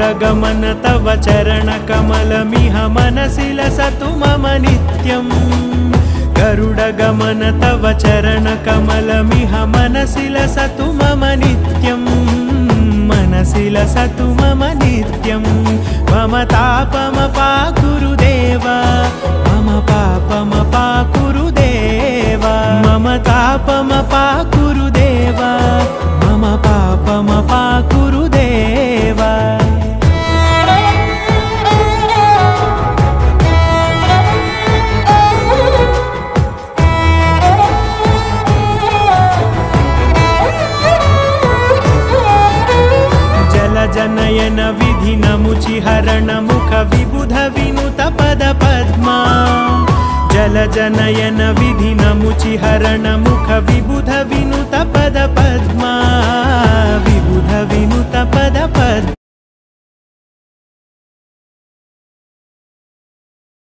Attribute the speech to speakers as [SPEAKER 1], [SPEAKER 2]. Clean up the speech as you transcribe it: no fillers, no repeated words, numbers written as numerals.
[SPEAKER 1] गरुडगमन तव चरणकमलमिह मनसि लसतु मम नित्यम् गरुडगमन तव चरणकमलमिह मनसि लसतु मम नित्यम् मनसि लसतु मम नित्यम् मम तापमपाकुरुदेव मम पापमपाकुरुदेव मम तापमपाकुरुदेव मम पापमपाकुरुदेव जनयन विधिनमुचिहरण मुख विबुध विनुत पद पद्मा जलजनयन विधिनमुचिहरण मुख विबुध विनुत पद पद्मा विबुध विनुत पद पद्मा